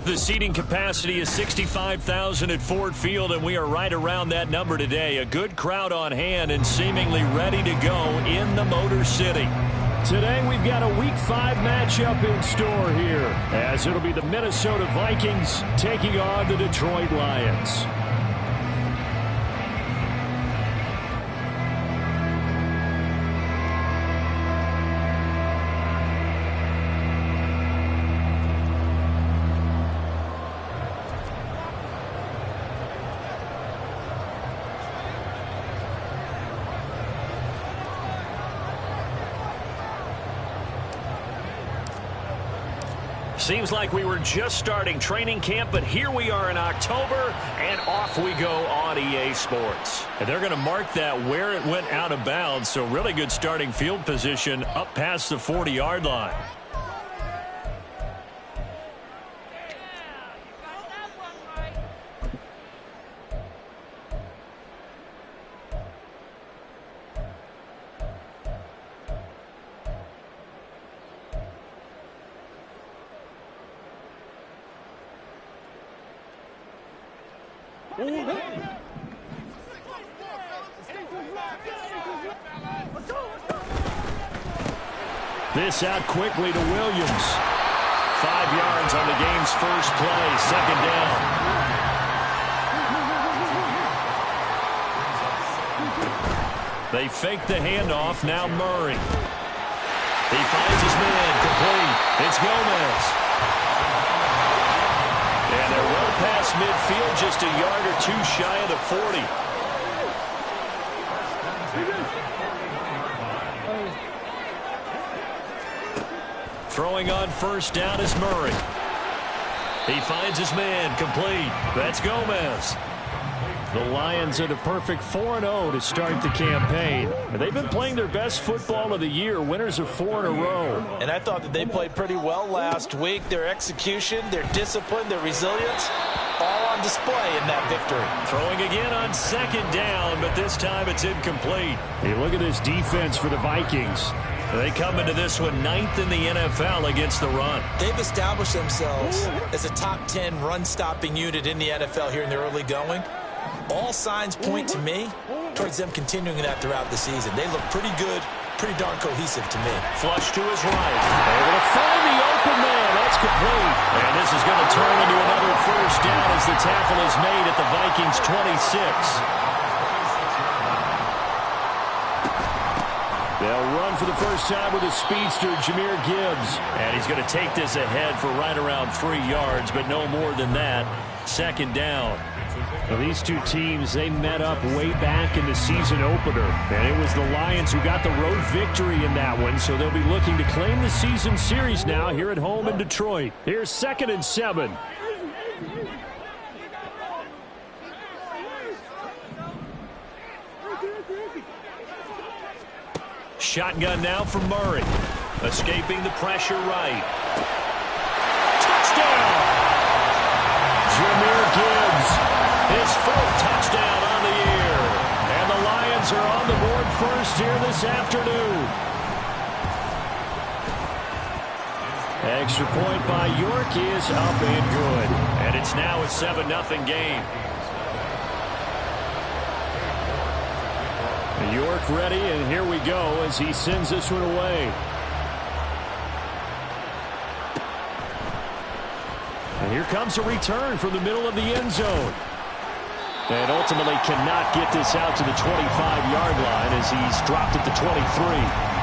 The seating capacity is 65,000 at Ford Field, and we are right around that number today. A good crowd on hand and seemingly ready to go in the Motor City. Today we've got a Week 5 matchup in store here, as it'll be the Minnesota Vikings taking on the Detroit Lions. Seems like we were just starting training camp, but here we are in October, and off we go on EA Sports. And they're going to mark that where it went out of bounds, so really good starting field position up past the 40-yard line. This out quickly to Williams. 5 yards on the game's first play, second down. They fake the handoff, now Murray. He finds his man, complete. It's Gomez. And they're well past midfield, just a yard or two shy of the 40. Throwing on first down is Murray. He finds his man, complete. That's Gomez. The Lions are the perfect 4-0 to start the campaign. And they've been playing their best football of the year. Winners of 4 in a row. And I thought that they played pretty well last week. Their execution, their discipline, their resilience, all on display in that victory. Throwing again on second down, but this time it's incomplete. Hey, look at this defense for the Vikings. They come into this one 9th in the NFL against the run. They've established themselves as a top 10 run-stopping unit in the NFL here in the early going. All signs point to me towards them continuing that throughout the season. They look pretty good, pretty darn cohesive to me. Flush to his right. Able to find the open man. That's complete. And this is going to turn into another first down as the tackle is made at the Vikings 26. They'll run for the first time with a speedster, Jahmyr Gibbs. And he's going to take this ahead for right around 3 yards, but no more than that. Second down. Well, these two teams, they met up way back in the season opener. And it was the Lions who got the road victory in that one, so they'll be looking to claim the season series now here at home in Detroit. Here's 2nd and 7. Shotgun now from Murray. Escaping the pressure right. Touchdown! Jahmyr Gibbs. His 4th touchdown on the year. And the Lions are on the board first here this afternoon. Extra point by York is up and good. And it's now a 7-0 game. York ready, and here we go as he sends this one away. And here comes a return from the middle of the end zone. And ultimately cannot get this out to the 25-yard line as he's dropped at the 23.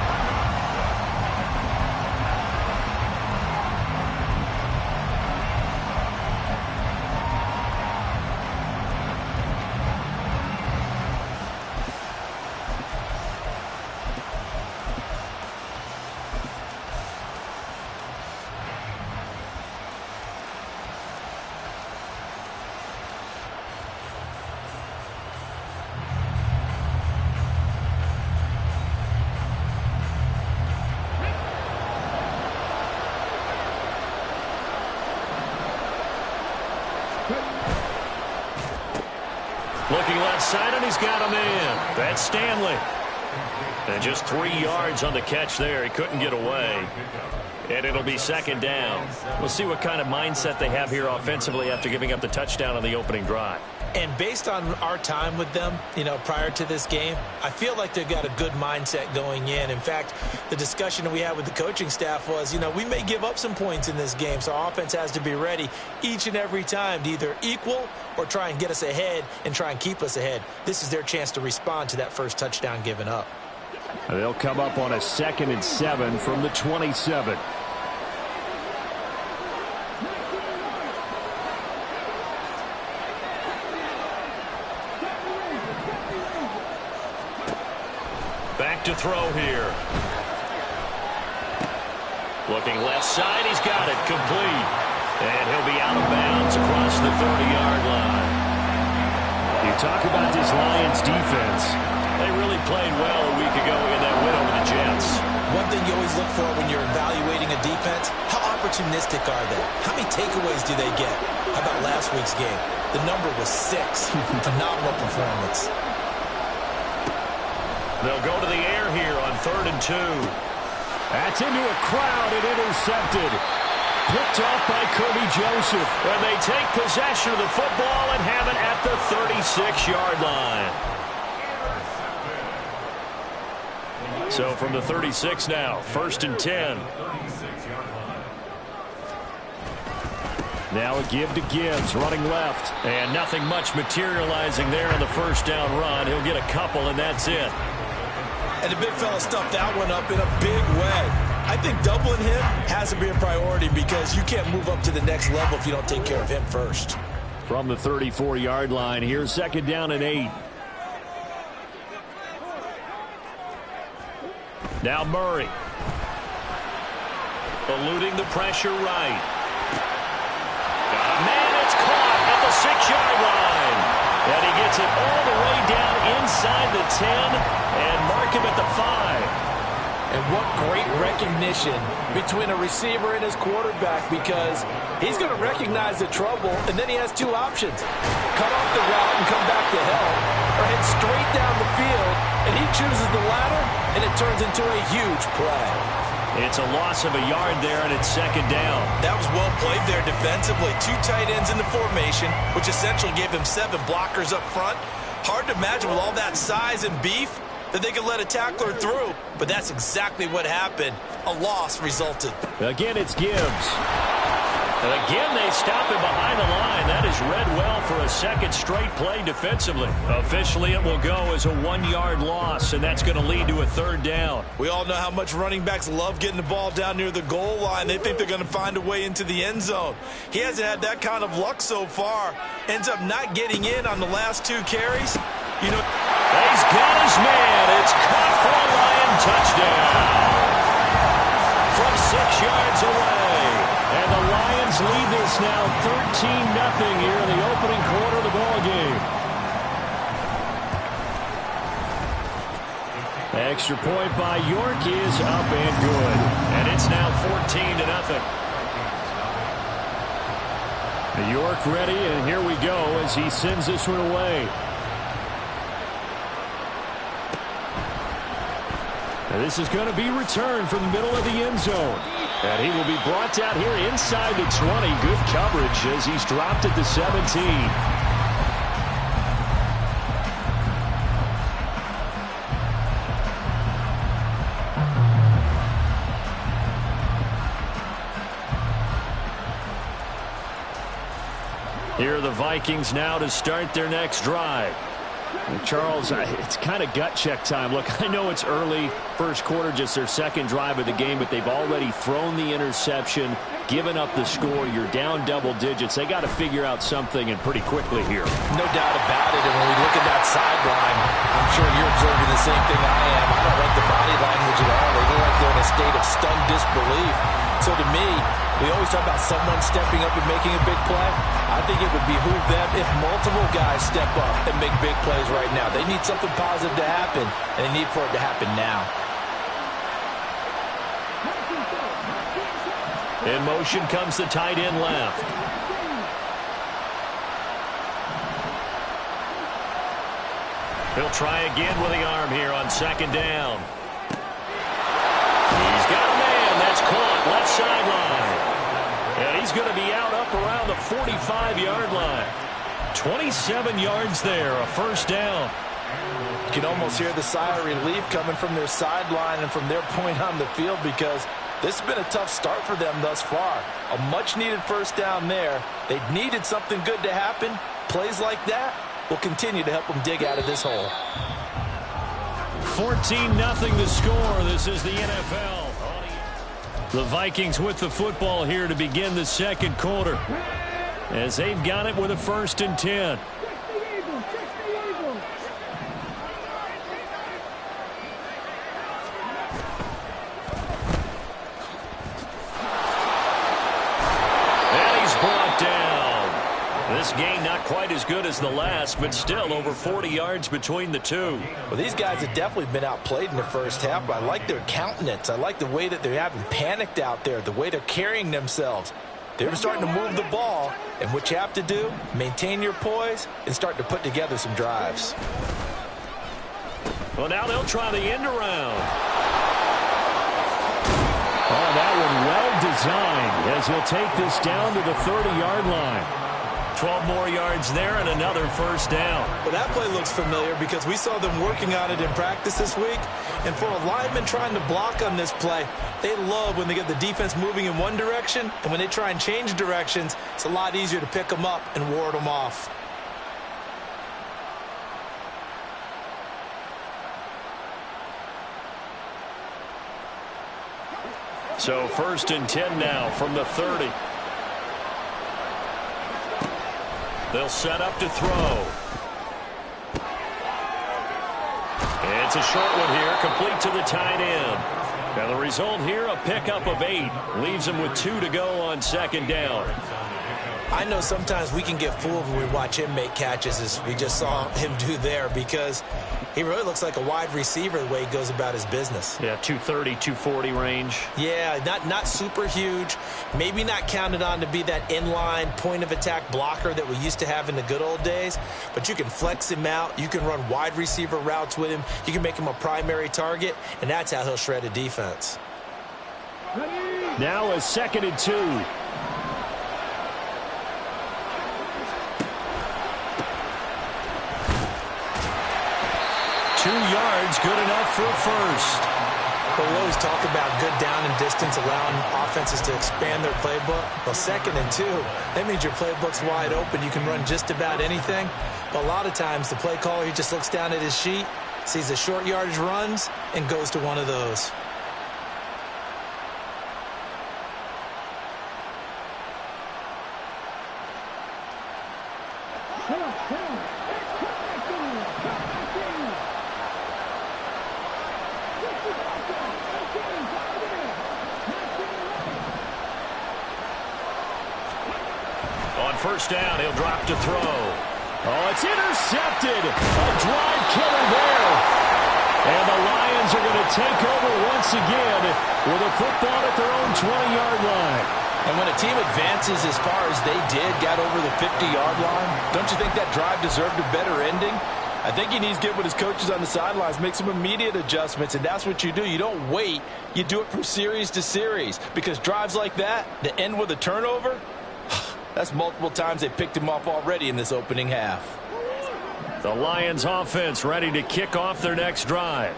Looking left side, and he's got a man. That's Stanley. And just 3 yards on the catch there. He couldn't get away. And it'll be second down. We'll see what kind of mindset they have here offensively after giving up the touchdown on the opening drive. And based on our time with them, prior to this game, I feel like they've got a good mindset going in. In fact, the discussion that we had with the coaching staff was, we may give up some points in this game, so our offense has to be ready each and every time to either equal or try and get us ahead and try and keep us ahead. This is their chance to respond to that first touchdown given up. They'll come up on a 2nd and 7 from the 27. Back to throw here. Looking left side, he's got it complete. And he'll be out of bounds across the 30-yard line. You talk about this Lions defense. They really played well a week ago in that win over the Jets. One thing you always look for when you're evaluating a defense, how opportunistic are they? How many takeaways do they get? How about last week's game? The number was 6. Phenomenal performance. They'll go to the air here on 3rd and 2. That's into a crowd and intercepted. Picked off by Kirby Joseph. And they take possession of the football and have it at the 36-yard line. So from the 36 now, 1st and 10. Now a give to Gibbs, running left. And nothing much materializing there on the first down run. He'll get a couple, and that's it. And the big fella stuffed that one up in a big way. I think doubling him has to be a priority because you can't move up to the next level if you don't take care of him first. From the 34-yard line, here's 2nd down and 8. Now Murray. Eluding the pressure right. Man, it's caught at the 6-yard line. And he gets it all the way down inside the 10 and mark him at the 5. And what great recognition between a receiver and his quarterback, because he's going to recognize the trouble, and then he has 2 options. Cut off the route and come back to help, or head straight down the field, and he chooses the latter, and it turns into a huge play. It's a loss of a yard there, and it's 2nd down. That was well played there defensively. 2 tight ends in the formation, which essentially gave him 7 blockers up front. Hard to imagine with all that size and beef that they could let a tackler through, but that's exactly what happened. A loss resulted. Again, it's Gibbs. And again, they stop him behind the line. That is read well for a 2nd straight play defensively. Officially, it will go as a 1-yard loss, and that's going to lead to a 3rd down. We all know how much running backs love getting the ball down near the goal line. They think they're going to find a way into the end zone. He hasn't had that kind of luck so far. Ends up not getting in on the last 2 carries. He's got his man. It's caught for a Lion touchdown. From 6 yards away. And the Lions lead this now 13-0 here in the opening quarter of the ball game. Extra point by York is up and good. And it's now 14-0. York ready, and here we go as he sends this one away. And this is going to be returned from the middle of the end zone. And he will be brought down here inside the 20. Good coverage as he's dropped at the 17. Here are the Vikings now to start their next drive. Charles, it's kind of gut check time. Look, I know it's early, first quarter, just their 2nd drive of the game, but they've already thrown the interception, given up the score. You're down double digits. They got to figure out something, and pretty quickly here. No doubt about it. And when we look at that sideline, I'm sure you're observing the same thing I am. I don't like the body language at all. They look like they're in a state of stunned disbelief. So to me, we always talk about someone stepping up and making a big play. I think it would behoove them if multiple guys step up and make big plays right now. They need something positive to happen, and they need for it to happen now. In motion comes the tight end left. He'll try again with the arm here on second down. He's got a man. That's caught left sideline. And he's going to be out up around the 45-yard line. 27 yards there, a first down. You can almost hear the sigh of relief coming from their sideline and from their point on the field, because this has been a tough start for them thus far. A much-needed first down there. They needed something good to happen. Plays like that will continue to help them dig out of this hole. 14-0 the score. This is the NFL. The Vikings with the football here to begin the second quarter, as they've got it with a 1st and 10. This game not quite as good as the last, but still over 40 yards between the two. Well, these guys have definitely been outplayed in the first half, but I like their countenance. I like the way that they haven't panicked out there, the way they're carrying themselves. They're starting to move the ball, and what you have to do, maintain your poise and start to put together some drives. Well, now they'll try the end around. Oh, that one well designed, as he'll take this down to the 30-yard line. 12 more yards there and another first down. Well, that play looks familiar because we saw them working on it in practice this week. And for a lineman trying to block on this play, they love when they get the defense moving in one direction. And when they try and change directions, it's a lot easier to pick them up and ward them off. So 1st and 10 now from the 30. They'll set up to throw. It's a short one here, complete to the tight end. Now the result here, a pickup of 8. Leaves them with 2 to go on second down. I know sometimes we can get fooled when we watch him make catches, as we just saw him do there, because he really looks like a wide receiver the way he goes about his business. Yeah, 230, 240 range. Yeah, not super huge. Maybe not counted on to be that inline point-of-attack blocker that we used to have in the good old days. But you can flex him out. You can run wide receiver routes with him. You can make him a primary target, and that's how he'll shred a defense. Now a 2nd and 2. Yards, good enough for a first. But we always talk about good down and distance, allowing offenses to expand their playbook. Well, 2nd and 2, that means your playbook's wide open. You can run just about anything. But a lot of times, the play caller, he just looks down at his sheet, sees the short yardage runs, and goes to one of those. First down, he'll drop to throw. Oh, it's intercepted. A drive killer there. And the Lions are going to take over once again with a football at their own 20-yard line. And when a team advances as far as they did, got over the 50-yard line, don't you think that drive deserved a better ending? I think he needs to get with his coaches on the sidelines, make some immediate adjustments, and that's what you do. You don't wait. You do it from series to series, because drives like that end with a turnover, that's multiple times they picked him off already in this opening half. The Lions offense ready to kick off their next drive.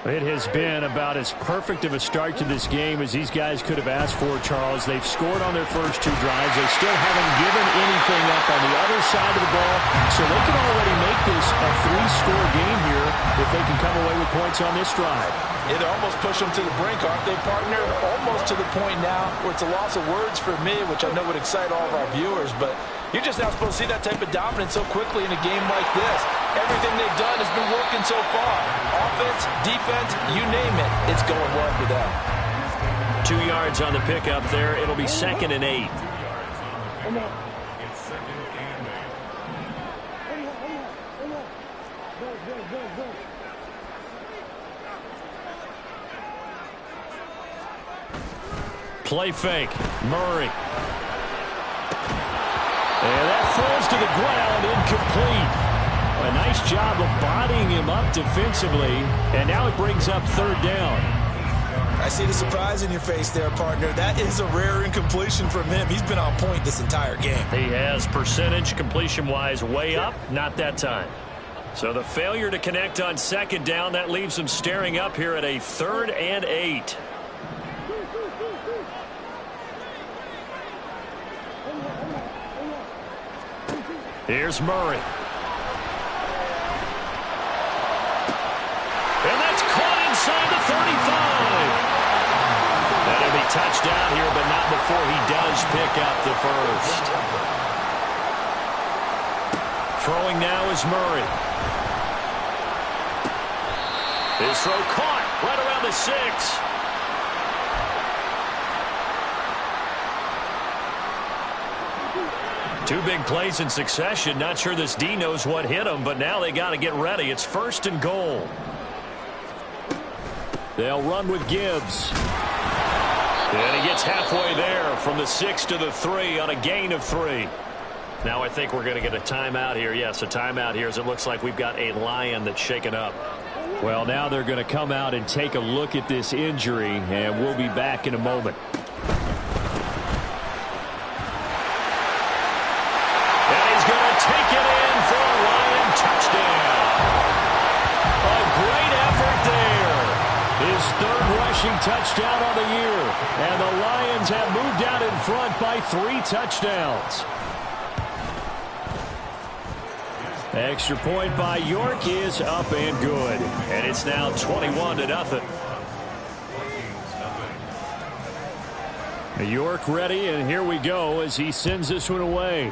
It has been about as perfect of a start to this game as these guys could have asked for, Charles. They've scored on their first 2 drives. They still haven't given anything up on the other side of the ball, so they can already make this a 3-score game here if they can come away with points on this drive. It almost pushed them to the brink, aren't they, partner? Almost to the point now where it's a loss of words for me, which I know would excite all of our viewers, but you're just not supposed to see that type of dominance so quickly in a game like this. Everything they've done has been working so far. Offense, defense, you name it, it's going well for them. 2 yards on the pickup there. It'll be 2nd and 8. Play fake. Murray. And that falls to the ground, incomplete. A nice job of bodying him up defensively, and now it brings up third down. I see the surprise in your face there, partner. That is a rare incompletion from him. He's been on point this entire game. He has percentage completion-wise way up, not that time. So the failure to connect on second down, that leaves him staring up here at a 3rd and 8. Here's Murray. And that's caught inside the 35. That'll be touchdown here, but not before he does pick up the first. Throwing now is Murray. His throw caught right around the 6. Two big plays in succession. Not sure this D knows what hit him, but now they got to get ready. It's 1st and goal. They'll run with Gibbs. And he gets halfway there from the 6 to the 3 on a gain of 3. Now I think we're going to get a timeout here. Yes, a timeout here as it looks like we've got a Lion that's shaken up. Well, now they're going to come out and take a look at this injury, and we'll be back in a moment. Take it in for a Lion touchdown. A great effort there. His 3rd rushing touchdown on the year. And the Lions have moved out in front by 3 touchdowns. Extra point by York is up and good. And it's now 21-0. York ready, and here we go as he sends this one away.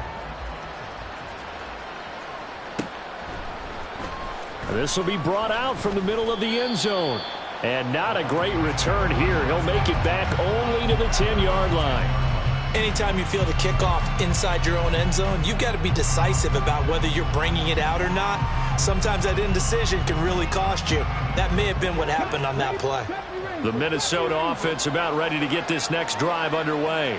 This will be brought out from the middle of the end zone. And not a great return here. He'll make it back only to the 10-yard line. Anytime you feel the kickoff inside your own end zone, you've got to be decisive about whether you're bringing it out or not. Sometimes that indecision can really cost you. That may have been what happened on that play. The Minnesota offense about ready to get this next drive underway.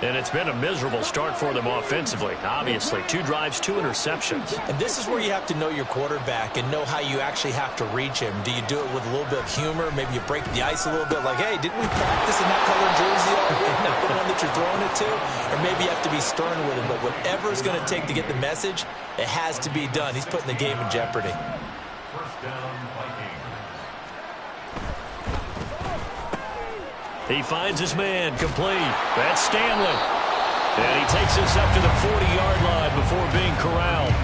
And it's been a miserable start for them offensively. Obviously, 2 drives, 2 interceptions. And this is where you have to know your quarterback and know how you actually have to reach him. Do you do it with a little bit of humor? Maybe you break the ice a little bit like, hey, didn't we practice in that color jersey already? Not the one that you're throwing it to? Or maybe you have to be stern with him. But whatever it's going to take to get the message, it has to be done. He's putting the game in jeopardy. First down, Vikings. He finds his man complete. That's Stanley. And he takes us up to the 40-yard line before being corralled.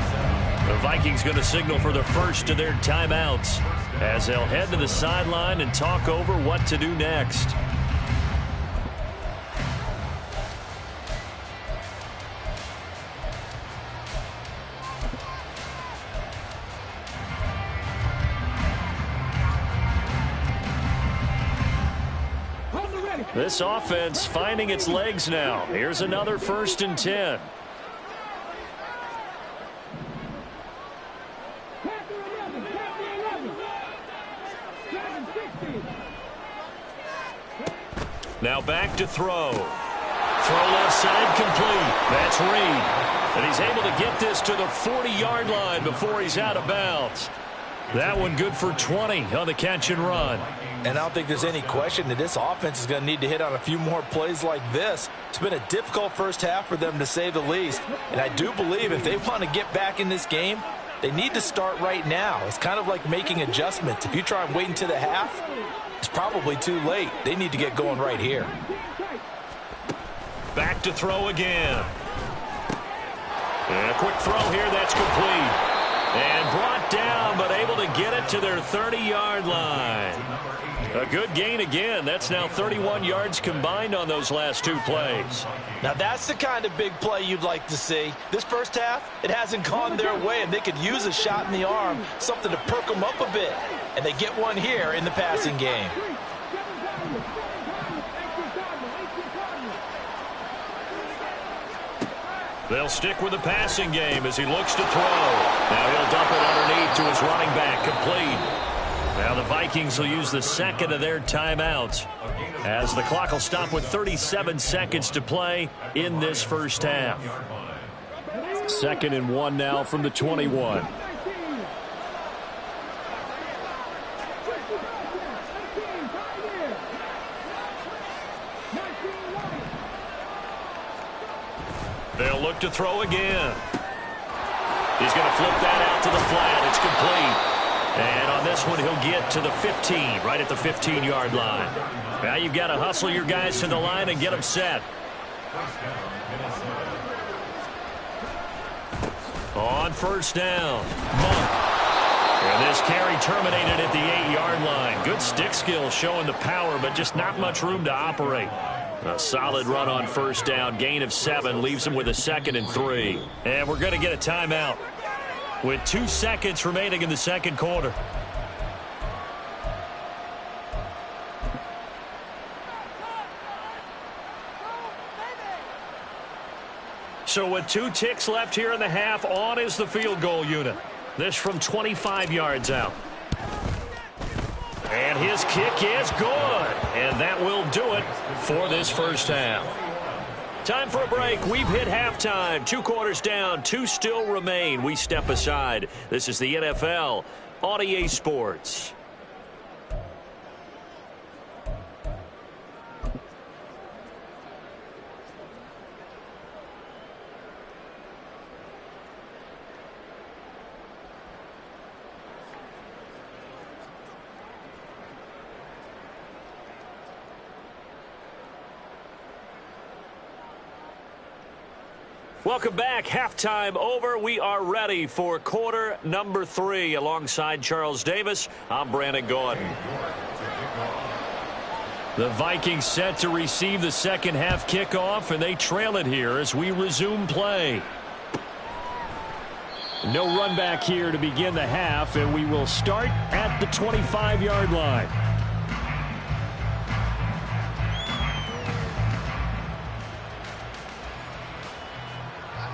The Vikings going to signal for the first of their timeouts as they'll head to the sideline and talk over what to do next. This offense finding its legs now. Here's another 1st and 10. Now back to throw. Throw left side complete. That's Reed. And he's able to get this to the 40-yard line before he's out of bounds. That one good for 20 on the catch and run. And I don't think there's any question that this offense is going to need to hit on a few more plays like this. It's been a difficult first half for them, to say the least. And I do believe if they want to get back in this game, they need to start right now. It's kind of like making adjustments. If you try and wait until the half, it's probably too late. They need to get going right here. Back to throw again. And a quick throw here that's complete. And brought down, but able to get it to their 30-yard line. A good gain again. That's now 31 yards combined on those last 2 plays. Now that's the kind of big play you'd like to see. This first half, it hasn't gone their way, and they could use a shot in the arm, something to perk them up a bit. And they get one here in the passing game. They'll stick with the passing game as he looks to throw. Now he'll dump it underneath to his running back, complete. Now the Vikings will use the second of their timeouts as the clock will stop with 37 seconds to play in this first half. 2nd and 1 now from the 21. They'll look to throw again. He's going to flip that out to the flat. It's complete. And on this one, he'll get to the 15, right at the 15-yard line. Now you've got to hustle your guys to the line and get them set. On first down, Monk. And this carry terminated at the 8-yard line. Good stick skill showing the power, but just not much room to operate. A solid run on first down. Gain of 7 leaves him with a 2nd and 3. And we're going to get a timeout with 2 seconds remaining in the second quarter. So with 2 ticks left here in the half, on is the field goal unit. This from 25 yards out. And his kick is good. And that will do it for this first half. Time for a break. We've hit halftime. 2 quarters down. 2 still remain. We step aside. This is the NFL on EA Sports. Welcome back. Halftime over. We are ready for quarter number 3. Alongside Charles Davis, I'm Brandon Gordon. The Vikings set to receive the second half kickoff, and they trail it here as we resume play. No run back here to begin the half, and we will start at the 25-yard line.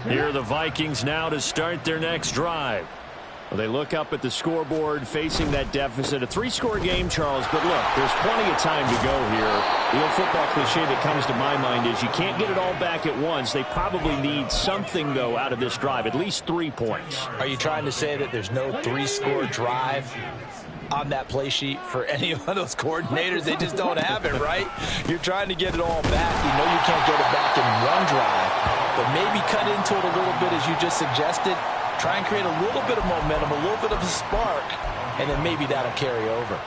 Here are the Vikings now to start their next drive. Well, they look up at the scoreboard facing that deficit. A 3-score game, Charles, but look, there's plenty of time to go here. The old football cliche that comes to my mind is you can't get it all back at once. They probably need something, though, out of this drive, at least 3 points. Are you trying to say that there's no 3-score drive on that play sheet for any one of those coordinators? They just don't have it, right? You're trying to get it all back. You know you can't get it back in one drive, but maybe cut into it a little bit as you just suggested. Try and create a little bit of momentum, a little bit of a spark, and then maybe that'll carry over.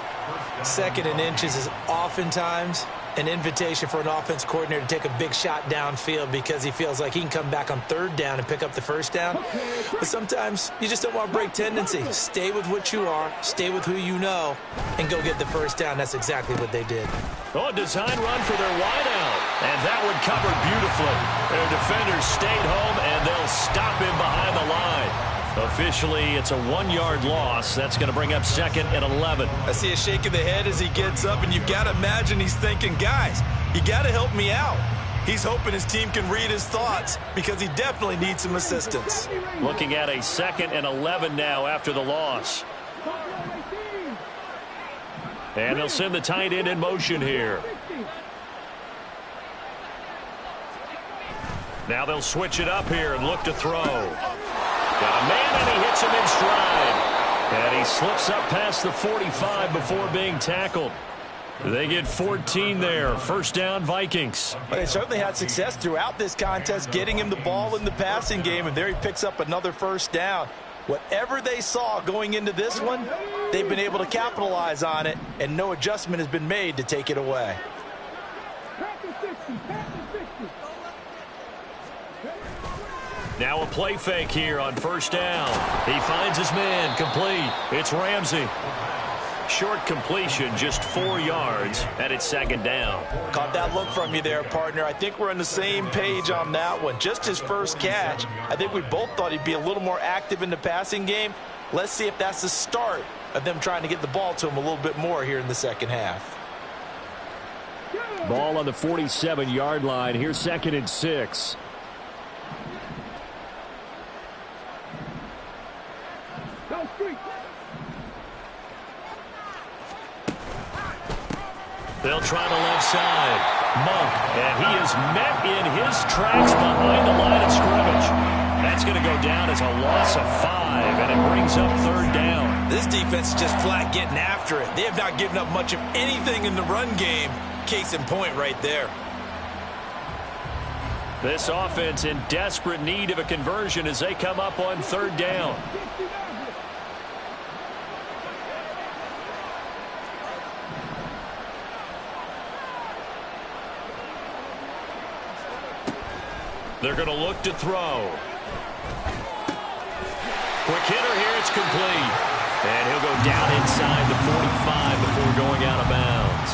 2nd and inches is oftentimes an invitation for an offense coordinator to take a big shot downfield because he feels like he can come back on 3rd down and pick up the first down. But sometimes you just don't want to break tendency. Stay with what you are, stay with who you know, and go get the first down. That's exactly what they did. Oh, a design run for their wideout. And that one covered beautifully. Their defenders stayed home, and they'll stop him behind the line. Officially, it's a 1-yard loss. That's going to bring up 2nd and 11. I see a shake of the head as he gets up, and you've got to imagine he's thinking, guys, you got to help me out. He's hoping his team can read his thoughts because he definitely needs some assistance. Looking at a 2nd and 11 now after the loss. And they'll send the tight end in motion here. Now they'll switch it up here and look to throw. Got a man, and he hits him in stride. And he slips up past the 45 before being tackled. They get 14 there. First down, Vikings. Well, they certainly had success throughout this contest getting him the ball in the passing game, and there he picks up another first down. Whatever they saw going into this one, they've been able to capitalize on it, and no adjustment has been made to take it away. Now a play fake here on first down. He finds his man, complete. It's Ramsey. Short completion, just 4 yards, and it's 2nd down. Caught that look from you there, partner. I think we're on the same page on that one. Just his first catch. I think we both thought he'd be a little more active in the passing game. Let's see if that's the start of them trying to get the ball to him a little bit more here in the second half. Ball on the 47-yard line. Here's 2nd and 6. They'll try the left side. Monk, and he is met in his tracks behind the line of scrimmage. That's going to go down as a loss of 5, and it brings up third down. This defense is just flat getting after it. They have not given up much of anything in the run game. Case in point right there. This offense in desperate need of a conversion as they come up on third down. They're going to look to throw. Quick hitter here, it's complete. And he'll go down inside the 45 before going out of bounds.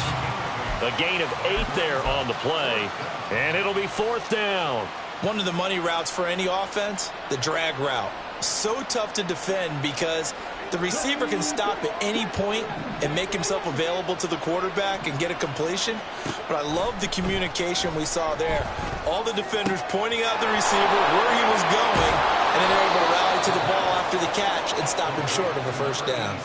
A gain of 8 there on the play, and it'll be fourth down. One of the money routes for any offense, the drag route. So tough to defend because the receiver can stop at any point and make himself available to the quarterback and get a completion. But I love the communication we saw there. All the defenders pointing out the receiver, where he was going, and then they're able to rally to the ball after the catch and stop him short of a first down.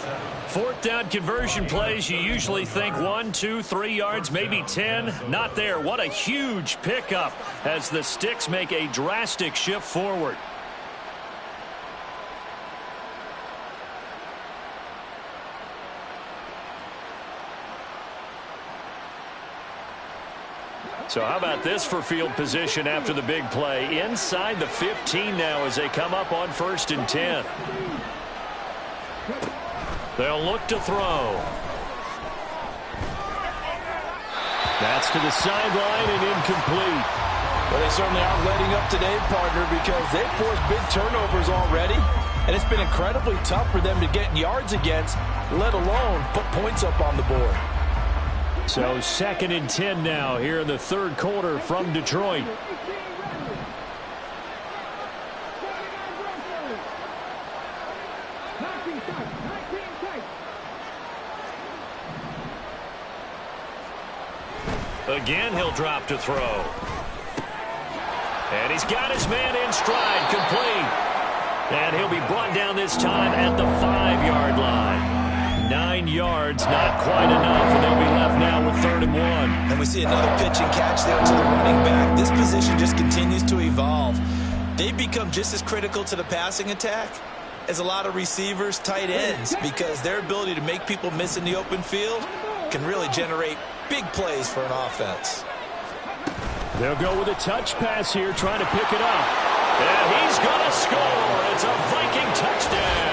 Fourth down conversion plays, you usually think 1, 2, 3 yards, maybe 10. Not there. What a huge pickup as the Sticks make a drastic shift forward. So how about this for field position after the big play? Inside the 15 now as they come up on 1st and 10. They'll look to throw. That's to the sideline and incomplete. Well, they certainly aren't letting up today, partner, because they've forced big turnovers already, and it's been incredibly tough for them to get yards against, let alone put points up on the board. So 2nd and 10 now here in the third quarter from Detroit. Again, he'll drop to throw. And he's got his man in stride, complete. And he'll be brought down this time at the 5-yard line. 9 yards, not quite enough, and they'll be left now with 3rd and 1. And we see another pitch and catch there to the running back. This position just continues to evolve. They've become just as critical to the passing attack as a lot of receivers, tight ends, because their ability to make people miss in the open field can really generate big plays for an offense. They'll go with a touch pass here, trying to pick it up. And he's going to score. It's a Viking touchdown.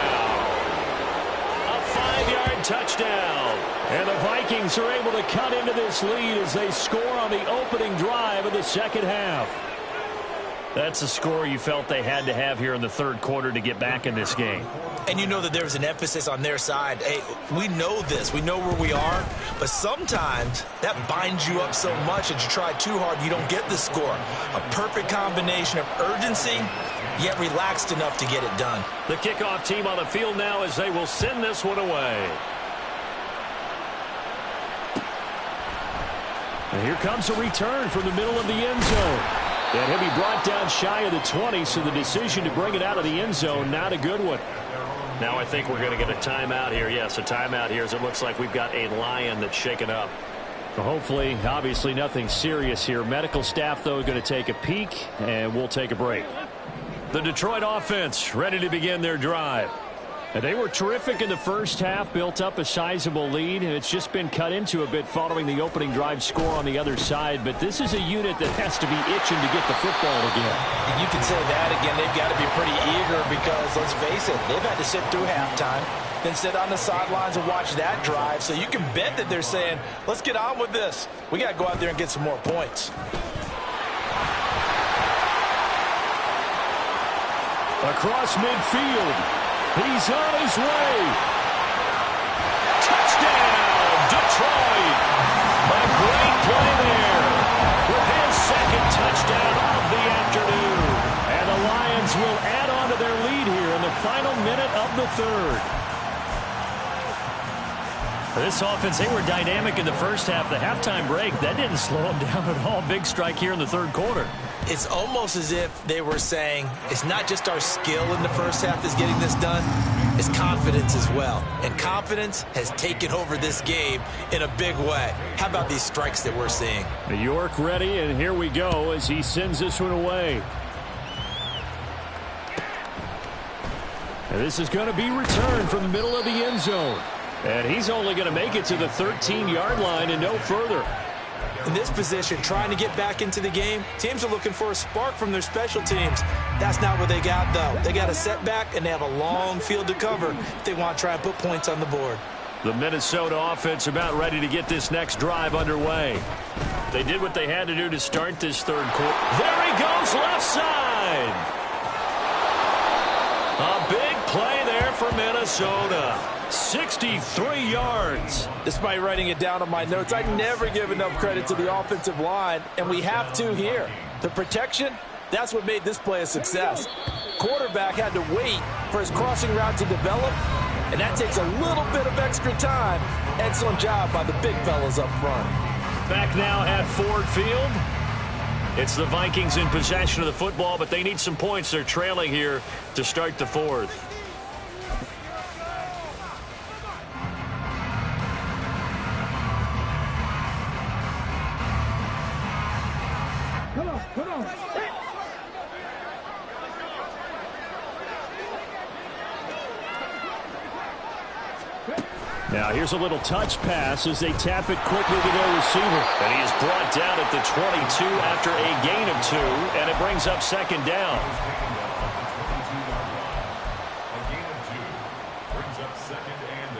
Touchdown. And the Vikings are able to cut into this lead as they score on the opening drive of the second half. That's a score you felt they had to have here in the third quarter to get back in this game. And you know that there was an emphasis on their side. Hey, we know this. We know where we are. But sometimes that binds you up so much that you try too hard, you don't get the score. A perfect combination of urgency, yet relaxed enough to get it done. The kickoff team on the field now as they will send this one away. And here comes a return from the middle of the end zone. And he'll be brought down shy of the 20, so the decision to bring it out of the end zone, not a good one. Now I think we're going to get a timeout here. Yes, a timeout here as it looks like we've got a Lion that's shaken up. Well, hopefully, obviously nothing serious here. Medical staff, though, going to take a peek, and we'll take a break. The Detroit offense ready to begin their drive. And they were terrific in the first half, built up a sizable lead, and it's just been cut into a bit following the opening drive score on the other side. But this is a unit that has to be itching to get the football again. And you can say that again. They've got to be pretty eager because, let's face it, they've had to sit through halftime, then sit on the sidelines and watch that drive. So you can bet that they're saying, let's get on with this. We got to go out there and get some more points. Across midfield. He's on his way. Touchdown, Detroit. A great play there with his second touchdown of the afternoon. And the Lions will add on to their lead here in the final minute of the third. This offense, they were dynamic in the first half. The halftime break, that didn't slow them down at all. Big strike here in the third quarter. It's almost as if they were saying, it's not just our skill in the first half that's getting this done, it's confidence as well. And confidence has taken over this game in a big way. How about these strikes that we're seeing? New York ready, and here we go as he sends this one away. And this is going to be returned from the middle of the end zone. And he's only going to make it to the 13-yard line and no further. In this position, trying to get back into the game, teams are looking for a spark from their special teams. That's not what they got, though. They got a setback, and they have a long field to cover if they want to try and put points on the board. The Minnesota offense about ready to get this next drive underway. They did what they had to do to start this third quarter. There he goes, left side. A big play there for Minnesota. 63 yards. Despite writing it down on my notes, I never give enough credit to the offensive line, and we have to here. The protection, that's what made this play a success. Quarterback had to wait for his crossing route to develop, and that takes a little bit of extra time. Excellent job by the big fellas up front. Back now at Ford Field. It's the Vikings in possession of the football, but they need some points. They're trailing here to start the fourth. Now here's a little touch pass as they tap it quickly to their receiver. And he is brought down at the 22 after a gain of 2, and it brings up second down. A gain of 2 brings up 2nd and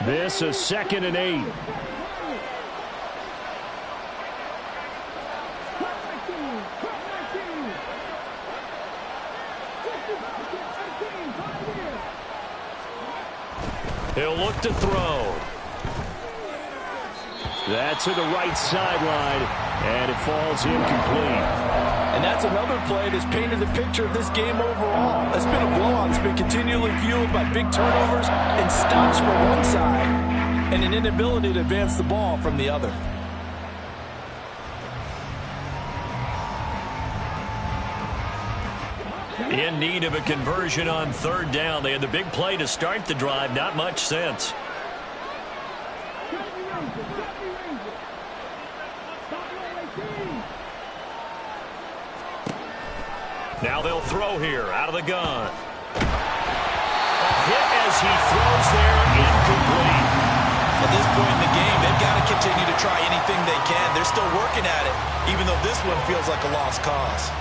8. This is 2nd and 8. He'll look to throw. That's to the right sideline, and it falls incomplete. And that's another play that's painted the picture of this game overall. It's been a blowout. It's been continually fueled by big turnovers and stops from one side and an inability to advance the ball from the other. In need of a conversion on third down. They had the big play to start the drive. Not much sense. Now they'll throw here out of the gun. A hit as he throws there, incomplete. At this point in the game, they've got to continue to try anything they can. They're still working at it, even though this one feels like a lost cause.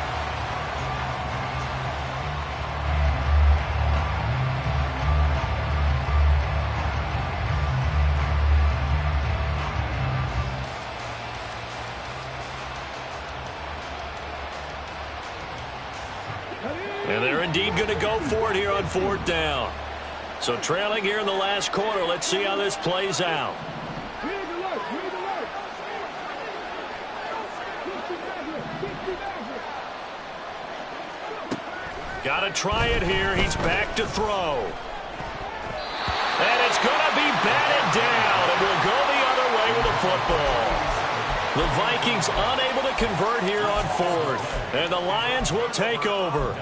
And they're indeed going to go for it here on fourth down. So trailing here in the last quarter. Let's see how this plays out. Got to try it here. He's back to throw. And it's going to be batted down. And we'll go the other way with the football. The Vikings unable to convert here on fourth. And the Lions will take over.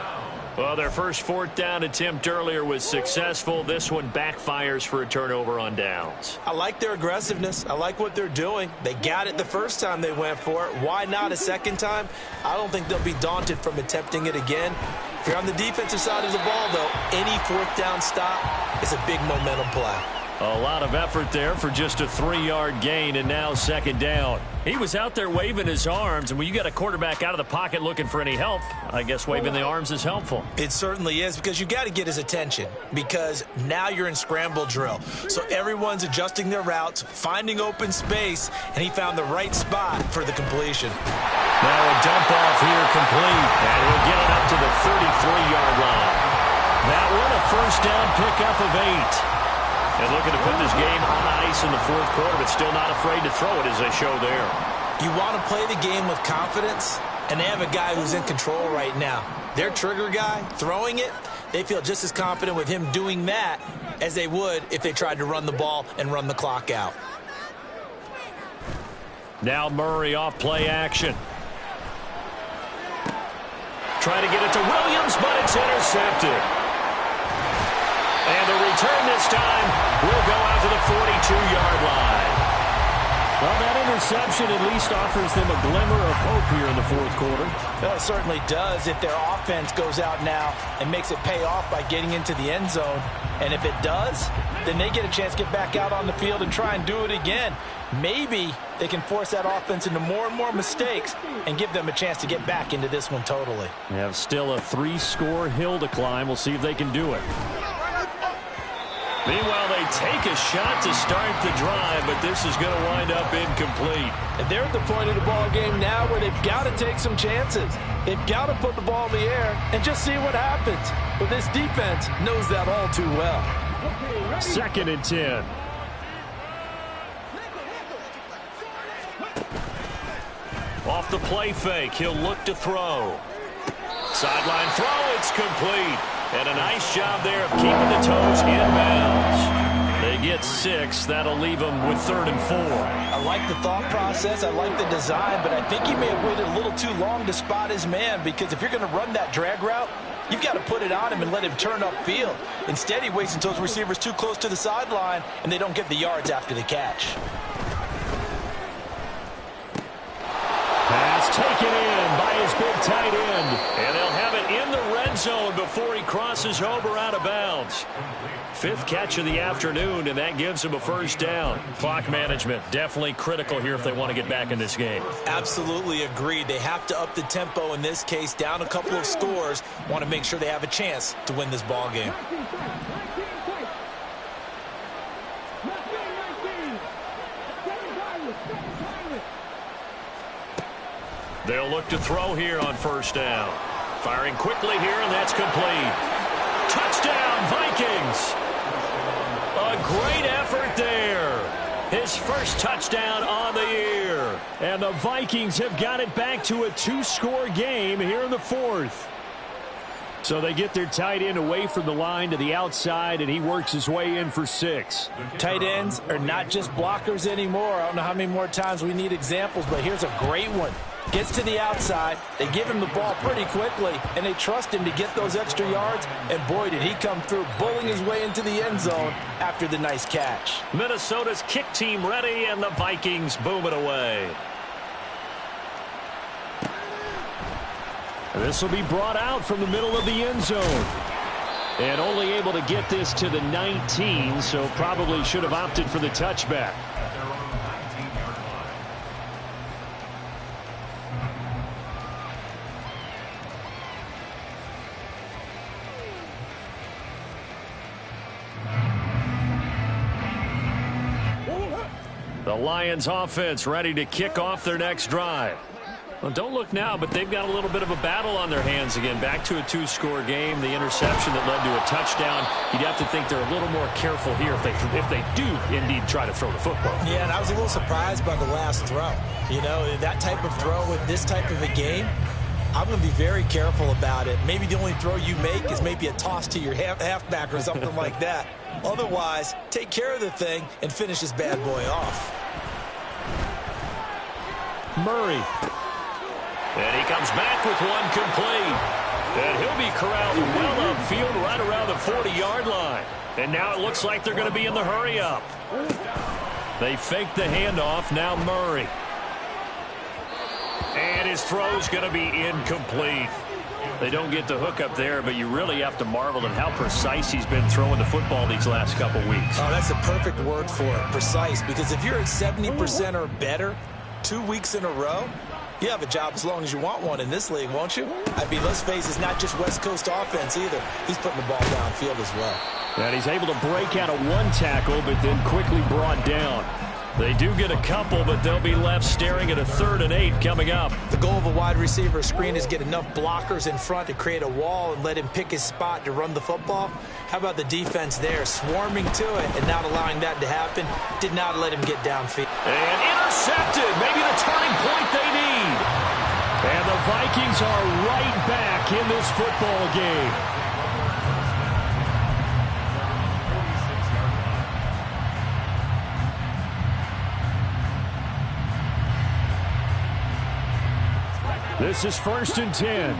Well, their first fourth down attempt earlier was successful. This one backfires for a turnover on downs. I like their aggressiveness. I like what they're doing. They got it the first time they went for it. Why not a second time? I don't think they'll be daunted from attempting it again. If you're on the defensive side of the ball, though, any fourth down stop is a big momentum play. A lot of effort there for just a 3-yard gain, and now second down. He was out there waving his arms, and when you got a quarterback out of the pocket looking for any help, I guess waving the arms is helpful. It certainly is, because you got to get his attention, because now you're in scramble drill. So everyone's adjusting their routes, finding open space, and he found the right spot for the completion. Now a dump off here complete, and he'll get it up to the 33-yard line. That one a first down pickup of 8. And looking to put this game on ice in the fourth quarter, but still not afraid to throw it as they show there. You want to play the game with confidence, and they have a guy who's in control right now. Their trigger guy, throwing it, they feel just as confident with him doing that as they would if they tried to run the ball and run the clock out. Now Murray off play action. Try to get it to Williams, but it's intercepted. And the return this time will go out to the 42-yard line. Well, that interception at least offers them a glimmer of hope here in the fourth quarter. Well, it certainly does if their offense goes out now and makes it pay off by getting into the end zone. And if it does, then they get a chance to get back out on the field and try and do it again. Maybe they can force that offense into more and more mistakes and give them a chance to get back into this one totally. They have still a 3-score hill to climb. We'll see if they can do it. Meanwhile, they take a shot to start the drive, but this is going to wind up incomplete. And they're at the point of the ball game now where they've got to take some chances. They've got to put the ball in the air and just see what happens. But this defense knows that all too well. 2nd and 10. Off the play fake, he'll look to throw. Sideline throw, it's complete. And a nice job there of keeping the toes in bounds. They get 6. That'll leave them with 3rd and 4. I like the thought process. I like the design, but I think he may have waited a little too long to spot his man, because if you're going to run that drag route, you've got to put it on him and let him turn upfield. Instead, he waits until his receiver's too close to the sideline, and they don't get the yards after the catch. Pass taken in by his big tight end. And they'll have it in the red zone before he crosses over out of bounds. 5th catch of the afternoon, and that gives him a 1st down. Clock management definitely critical here if they want to get back in this game. Absolutely agreed. They have to up the tempo in this case, down a couple of scores. Want to make sure they have a chance to win this ball game. They'll look to throw here on 1st down. Firing quickly here, and that's complete. Touchdown, Vikings! A great effort there. His 1st touchdown on the year. And the Vikings have got it back to a 2-score game here in the 4th. So they get their tight end away from the line to the outside, and he works his way in for 6. Tight ends are not just blockers anymore. I don't know how many more times we need examples, but here's a great one. Gets to the outside, they give him the ball pretty quickly, and they trust him to get those extra yards, and boy, did he come through, bullying his way into the end zone after the nice catch. Minnesota's kick team ready, and the Vikings boom it away. This will be brought out from the middle of the end zone. And only able to get this to the 19, so probably should have opted for the touchback. The Lions offense ready to kick off their next drive. Well, don't look now, but they've got a little bit of a battle on their hands again. Back to a 2-score game. The interception that led to a touchdown. You'd have to think they're a little more careful here if they do indeed try to throw the football. Yeah, and I was a little surprised by the last throw. You know, that type of throw with this type of a game, I'm going to be very careful about it. Maybe the only throw you make is maybe a toss to your halfback or something like that. Otherwise, take care of the thing and finish this bad boy off. Murray. And he comes back with one complete. And he'll be corralled well upfield right around the 40-yard line. And now it looks like they're going to be in the hurry-up. They fake the handoff. Now Murray. And his throw's going to be incomplete. They don't get the hook up there, but you really have to marvel at how precise he's been throwing the football these last couple weeks. Oh, that's a perfect word for it, precise. Because if you're at 70% or better 2 weeks in a row, you have a job as long as you want one in this league, won't you? I mean, let's face it, it's not just West Coast offense either. He's putting the ball downfield as well. And he's able to break out of one tackle, but then quickly brought down. They do get a couple, but they'll be left staring at a 3rd and 8 coming up. The goal of a wide receiver screen is get enough blockers in front to create a wall and let him pick his spot to run the football. How about the defense there, swarming to it and not allowing that to happen? Did not let him get downfield. And intercepted, maybe the turning point they need. And the Vikings are right back in this football game. This is 1st and 10.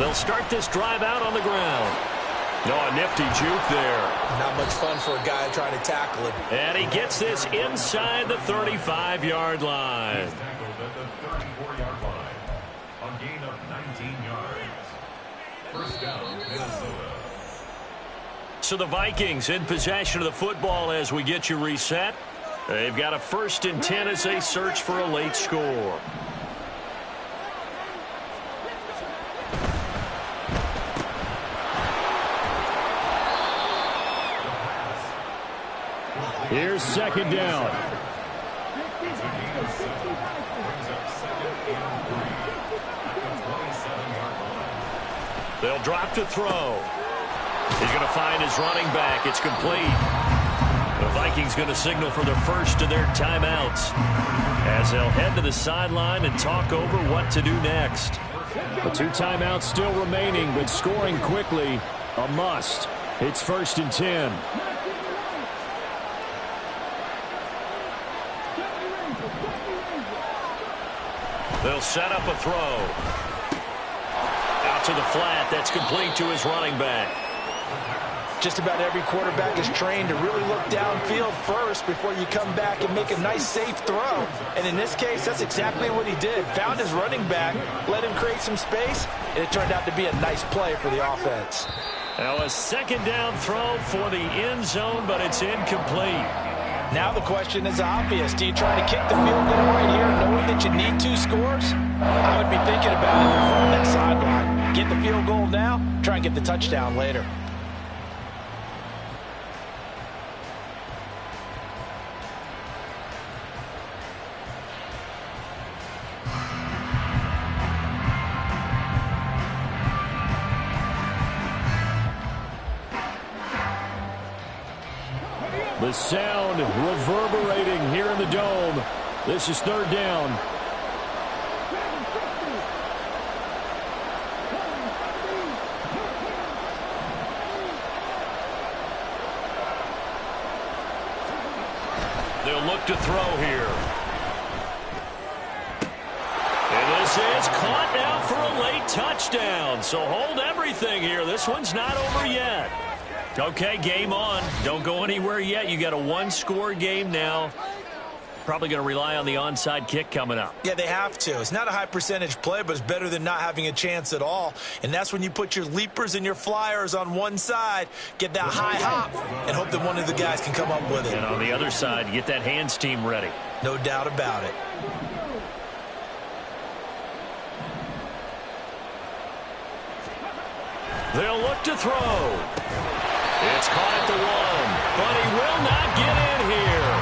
They'll start this drive out on the ground. No, a nifty juke there. Not much fun for a guy trying to tackle him. And he gets this inside the 35-yard line. He's tackled at the 34-yard line. On gain of 19 yards. First down, Minnesota. So the Vikings in possession of the football as we get you reset. They've got a 1st and 10 as they search for a late score. Here's 2nd down. It's a gain of 7. Brings up 2nd and 3 at the 27-yard line. They'll drop to throw. He's going to find his running back. It's complete. The Vikings going to signal for the first of their timeouts as they'll head to the sideline and talk over what to do next. The 2 timeouts still remaining, but scoring quickly, a must. It's 1st and 10. They'll set up a throw. Out to the flat. That's complete to his running back. Just about every quarterback is trained to really look downfield first before you come back and make a nice, safe throw. And in this case, that's exactly what he did. Found his running back, let him create some space, and it turned out to be a nice play for the offense. Now a 2nd down throw for the end zone, but it's incomplete. Now the question is obvious. Do you try to kick the field goal right here knowing that you need 2 scores? I would be thinking about it from that sideline. Get the field goal now, try and get the touchdown later. The sound reverberating here in the dome. This is 3rd down. They'll look to throw here. And this is caught now for a late touchdown. So hold everything here. This one's not over yet. Okay, game on. Don't go anywhere yet. You got a 1-score game now. Probably going to rely on the onside kick coming up. Yeah, they have to. It's not a high percentage play, but it's better than not having a chance at all. And that's when you put your leapers and your flyers on one side, get that high hop, and hope that one of the guys can come up with it. And on the other side, you get that hands team ready. No doubt about it. They'll look to throw. It's caught at the 1, but he will not get in here.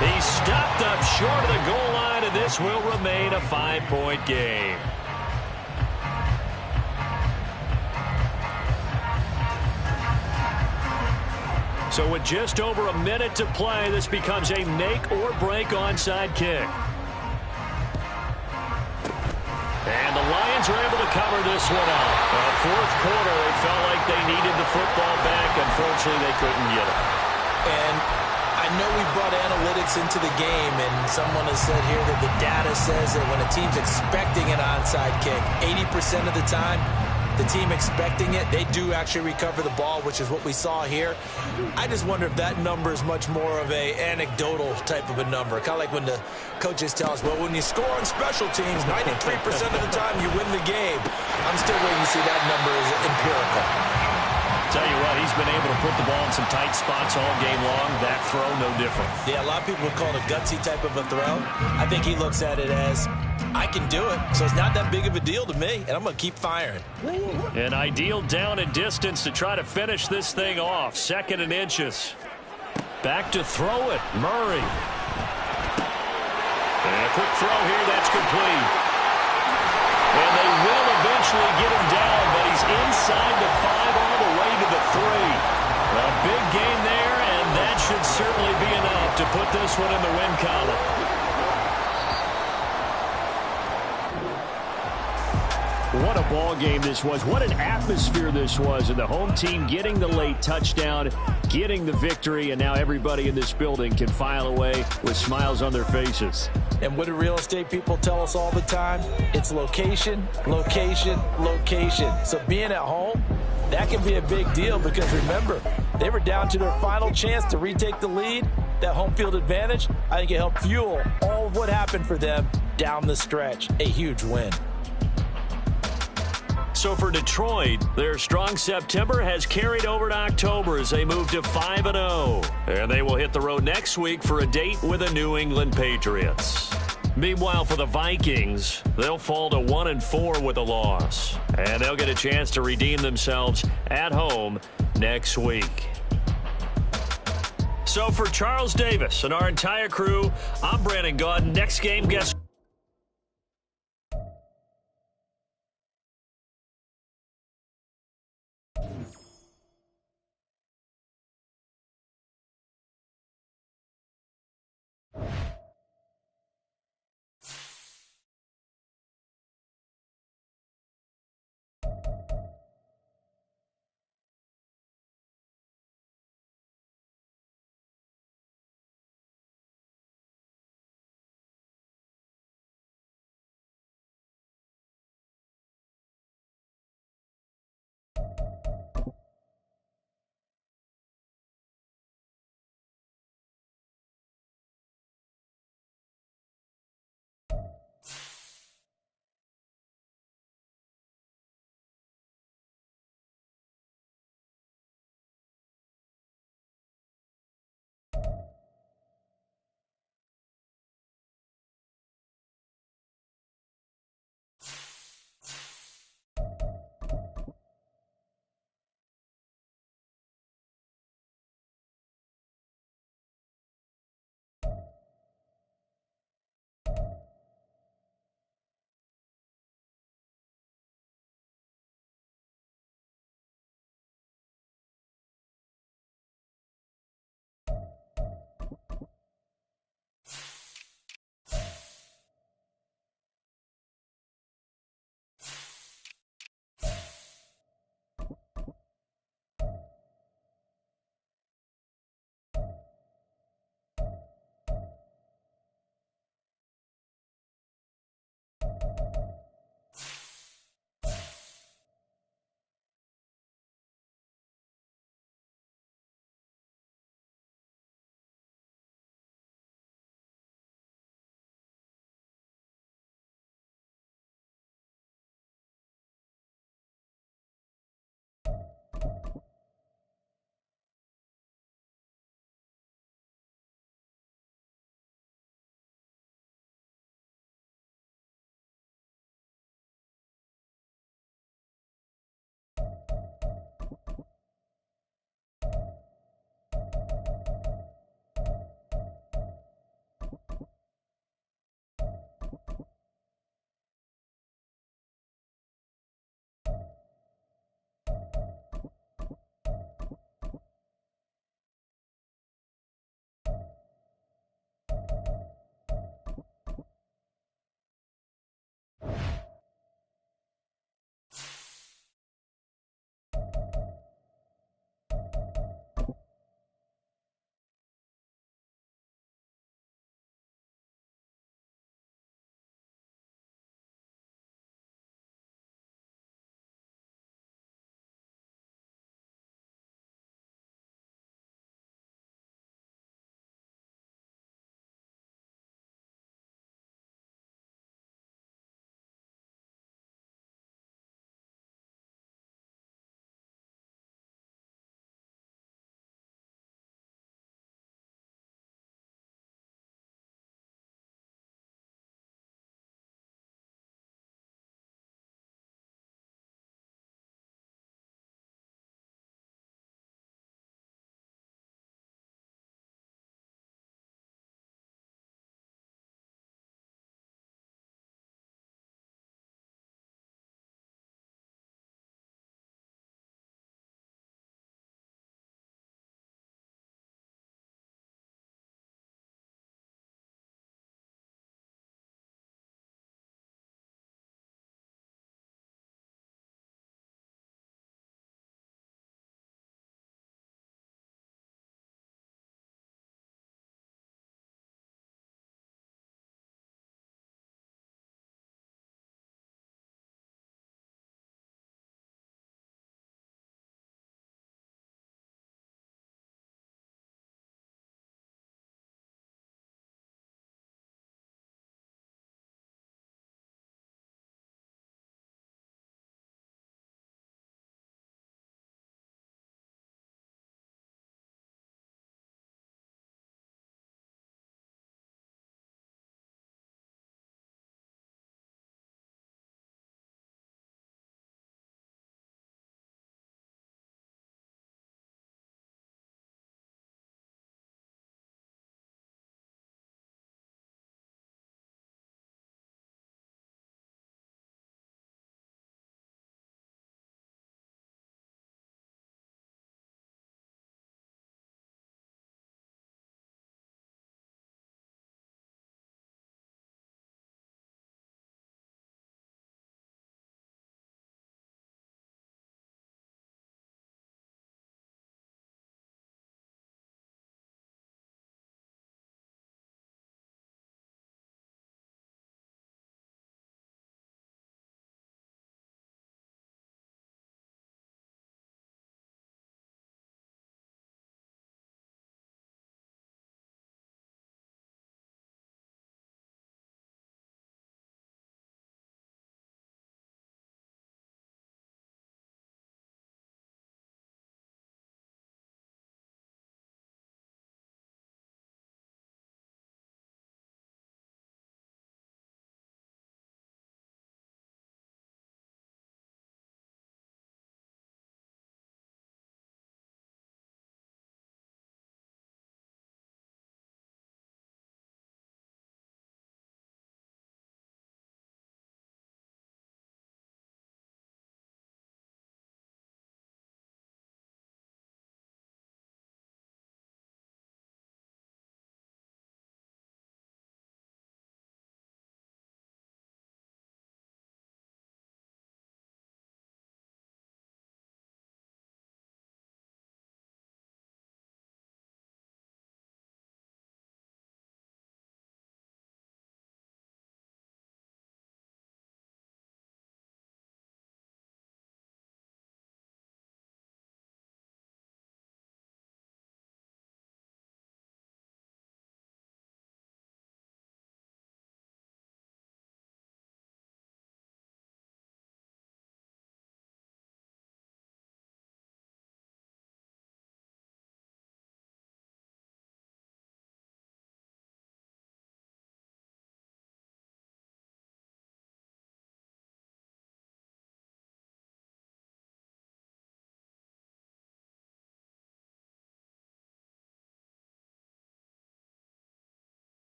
He stopped up short of the goal line, and this will remain a 5-point game. So with just over a minute to play, this becomes a make-or-break onside kick. And the Lions are able to cover this one out. Fourth quarter, they felt like they needed the football back. Unfortunately, they couldn't get it. And I know we brought analytics into the game, and someone has said here that the data says that when a team's expecting an onside kick, 80% of the time, the team expecting it, they do actually recover the ball, which is what we saw here. I just wonder if that number is much more of a anecdotal type of a number. Kind of like when the coaches tell us, well, when you score on special teams, 93% of the time you win the game. I'm still waiting to see that number is empirical. Tell you what, he's been able to put the ball in some tight spots all game long. That throw, no different. Yeah, a lot of people would call it a gutsy type of a throw. I think he looks at it as, I can do it, so it's not that big of a deal to me, and I'm going to keep firing. An ideal down and distance to try to finish this thing off. 2nd and inches. Back to throw it, Murray. And a quick throw here, that's complete. And they will eventually get him down, but he's inside the 5 all the way to the 3. A big gain there, and that should certainly be enough to put this one in the win column. What a ball game this was. What an atmosphere this was. And the home team getting the late touchdown, getting the victory, and now everybody in this building can file away with smiles on their faces. And what do real estate people tell us all the time? It's location, location, location. So being at home, that can be a big deal because remember, they were down to their final chance to retake the lead. That home field advantage, I think it helped fuel all of what happened for them down the stretch. A huge win. So for Detroit, their strong September has carried over to October as they move to 5-0. And they will hit the road next week for a date with the New England Patriots. Meanwhile, for the Vikings, they'll fall to 1-4 with a loss. And they'll get a chance to redeem themselves at home next week. So for Charles Davis and our entire crew, I'm Brandon Gaudin. Next game, guess